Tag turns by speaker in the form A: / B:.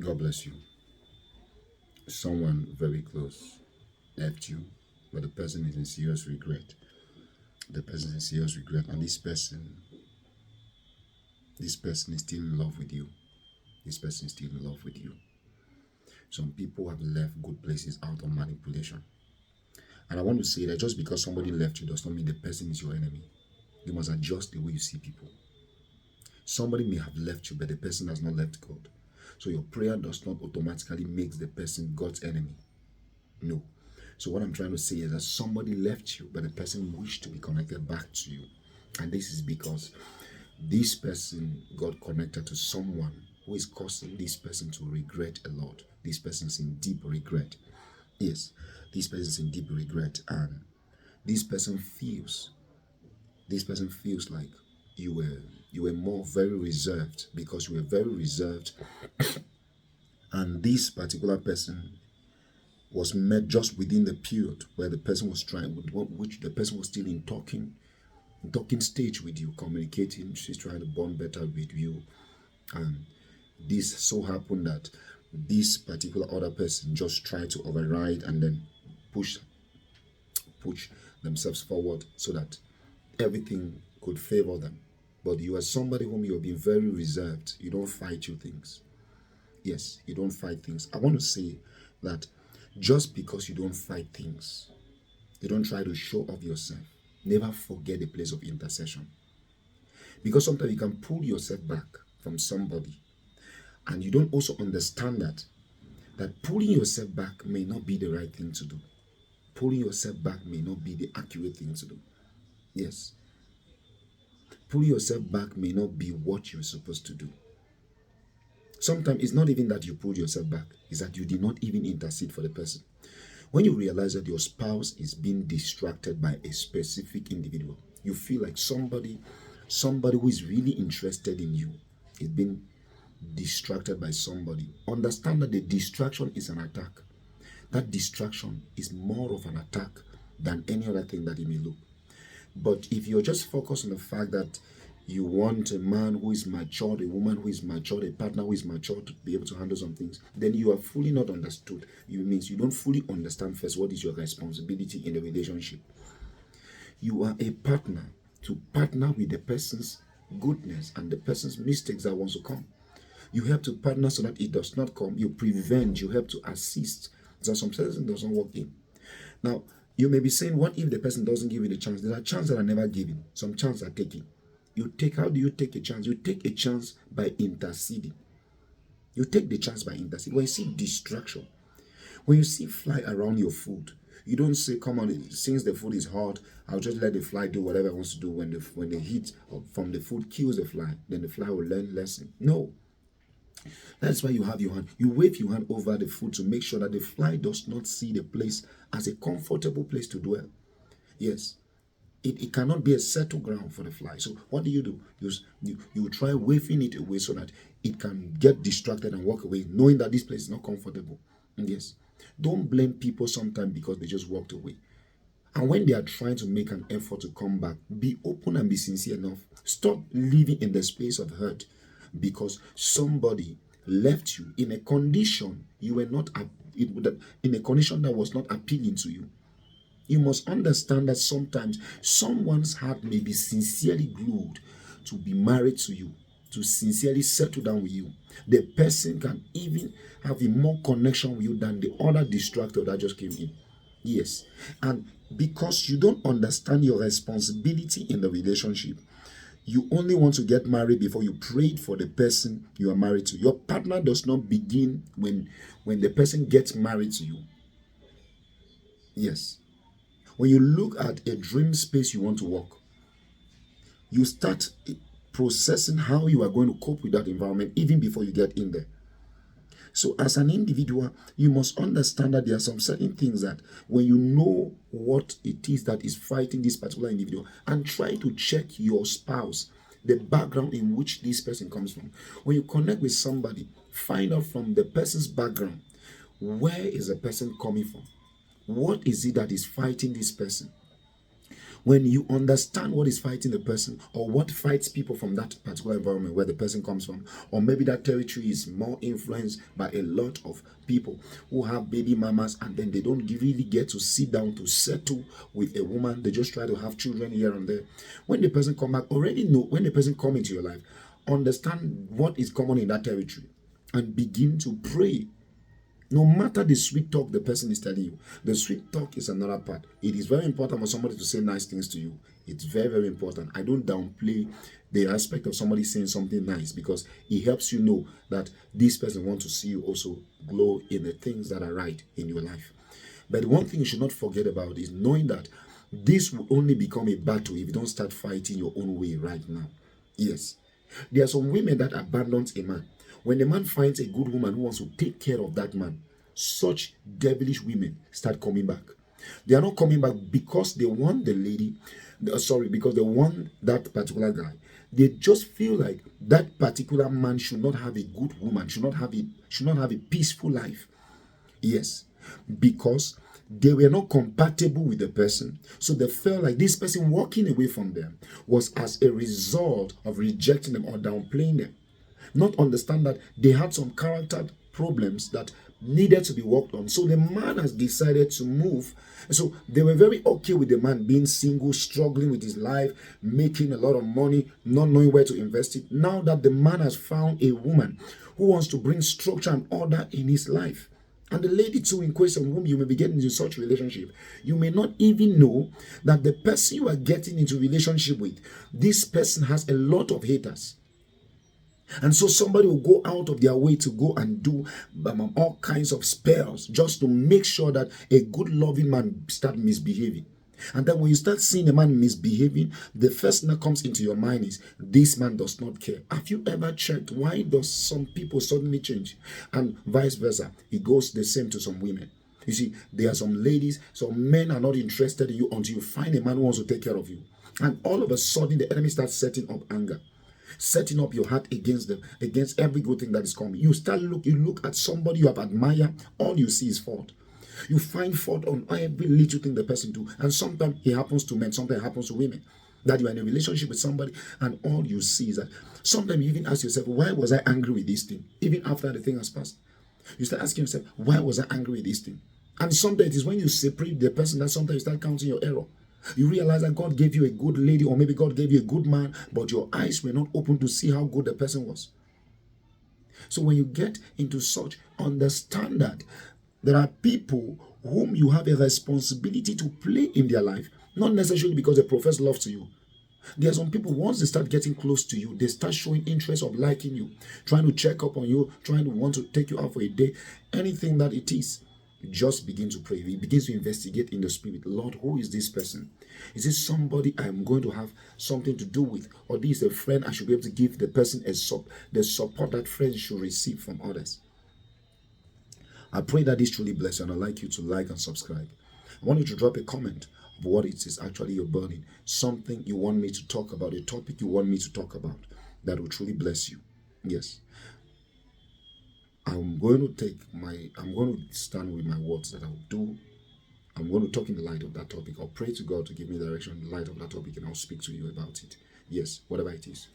A: God bless you. Someone very close left you, but the person is in serious regret. The person is in serious regret, and this person is still in love with you. This person is still in love with you. Some people have left good places out of manipulation. And I want to say that just because somebody left you does not mean the person is your enemy. You must adjust the way you see people. Somebody may have left you, but the person has not left God. So your prayer does not automatically make the person God's enemy. No. So what I'm trying to say is that somebody left you, but the person wished to be connected back to you. And this is because this person got connected to someone who is causing this person to regret a lot. This person is in deep regret. Yes, this person is in deep regret, and this person feels like you were more very reserved, because you were very reserved, and this particular person was met just within the period where the person was trying, which the person was still in talking stage with you, communicating. She's trying to bond better with you, and this so happened that this particular other person just tried to override and then push themselves forward so that everything could favor them. But you are somebody whom you have been very reserved. You don't fight your things. Yes, you don't fight things. I want to say that just because you don't fight things, you don't try to show off yourself, never forget the place of intercession. Because sometimes you can pull yourself back from somebody, and you don't also understand that pulling yourself back may not be the right thing to do. Pulling yourself back may not be the accurate thing to do. Yes. Pulling yourself back may not be what you're supposed to do. Sometimes it's not even that you pulled yourself back, it's that you did not even intercede for the person. When you realize that your spouse is being distracted by a specific individual, you feel like somebody who is really interested in you is being distracted by somebody. Understand that the distraction is an attack. That distraction is more of an attack than any other thing that it may look. But if you're just focused on the fact that you want a man who is matured, a woman who is matured, a partner who is matured to be able to handle some things, then you are fully not understood. It means you don't fully understand first what is your responsibility in the relationship. You are a partner to partner with the person's goodness and the person's mistakes that wants to come. You help to partner so that it does not come. You prevent, you help to assist. So some person doesn't work in. Now, you may be saying, what if the person doesn't give you the chance? There are chances that are never given. Some chances are taken. How do you take a chance? You take a chance by interceding. You take the chance by interceding. When you see distraction, when you see fly around your food, you don't say, come on, since the food is hot, I'll just let the fly do whatever it wants to do. When the heat from the food kills the fly, then the fly will learn lesson. No. That's why you have your hand. You wave your hand over the food to make sure that the fly does not see the place as a comfortable place to dwell. Yes. It cannot be a settled ground for the fly. So what do? You try waving it away so that it can get distracted and walk away, knowing that this place is not comfortable. Yes. Don't blame people sometimes because they just walked away. And when they are trying to make an effort to come back, be open and be sincere enough. Stop living in the space of hurt because somebody left you in a condition you were not in a condition that was not appealing to you. You must understand that sometimes someone's heart may be sincerely glued to be married to you, to sincerely settle down with you. The person can even have a more connection with you than the other distractor that just came in. Yes. And because you don't understand your responsibility in the relationship, you only want to get married before you prayed for the person you are married to. Your partner does not begin when the person gets married to you. Yes. When you look at a dream space you want to walk, you start processing how you are going to cope with that environment even before you get in there. So as an individual, you must understand that there are some certain things that when you know what it is that is fighting this particular individual, and try to check your spouse, the background in which this person comes from. When you connect with somebody, find out from the person's background, where is the person coming from? What is it that is fighting this person? When you understand what is fighting the person or what fights people from that particular environment where the person comes from, or maybe that territory is more influenced by a lot of people who have baby mamas and then they don't really get to sit down to settle with a woman. They just try to have children here and there. When the person come back, already know when the person come into your life, understand what is common in that territory and begin to pray. No matter the sweet talk the person is telling you, the sweet talk is another part. It is very important for somebody to say nice things to you. It's very, very important. I don't downplay the aspect of somebody saying something nice because it helps you know that this person wants to see you also glow in the things that are right in your life. But one thing you should not forget about is knowing that this will only become a battle if you don't start fighting your own way right now. Yes. There are some women that abandon a man. When the man finds a good woman who wants to take care of that man, such devilish women start coming back. They are not coming back because they want the lady, because they want that particular guy. They just feel like that particular man should not have a good woman, should not have a peaceful life. Yes, because they were not compatible with the person. So they felt like this person walking away from them was as a result of rejecting them or downplaying them. Not understand that they had some character problems that needed to be worked on. So the man has decided to move. So they were very okay with the man being single, struggling with his life, making a lot of money, not knowing where to invest it. Now that the man has found a woman who wants to bring structure and order in his life. And the lady too in question, whom you may be getting into such relationship, you may not even know that the person you are getting into relationship with, this person has a lot of haters. And so somebody will go out of their way to go and do all kinds of spells just to make sure that a good loving man start misbehaving. And then when you start seeing a man misbehaving, the first thing that comes into your mind is, this man does not care. Have you ever checked why does some people suddenly change? And vice versa. It goes the same to some women. You see, there are some ladies, some men are not interested in you until you find a man who wants to take care of you. And all of a sudden, the enemy starts setting up anger, setting up your heart against them, against every good thing that is coming. You look at somebody you have admired, all you see is fault. You find fault on every little thing the person do. And sometimes it happens to men, sometimes it happens to women. That you are in a relationship with somebody and all you see is that sometimes you even ask yourself, why was I angry with this thing? Even after the thing has passed. You start asking yourself, why was I angry with this thing? And sometimes it is when you separate the person that sometimes you start counting your error. You realize that God gave you a good lady, or maybe God gave you a good man, but your eyes were not open to see how good the person was. So when you get into such, understand that there are people whom you have a responsibility to play in their life, not necessarily because they profess love to you. There are some people, once they start getting close to you, they start showing interest of liking you, trying to check up on you, trying to want to take you out for a day, anything that it is. Just begin to pray. He begins to investigate in the spirit. Lord, who is this person? Is this somebody I'm going to have something to do with? Or this is a friend I should be able to give the person the support that friends should receive from others? I pray that this truly bless you, and I'd like you to like and subscribe. I want you to drop a comment of what it is actually you're burning. Something you want me to talk about, a topic you want me to talk about that will truly bless you. Yes. I'm going to stand with my words that I'll do. I'm going to talk in the light of that topic. I'll pray to God to give me direction in the light of that topic, and I'll speak to you about it. Yes, whatever it is.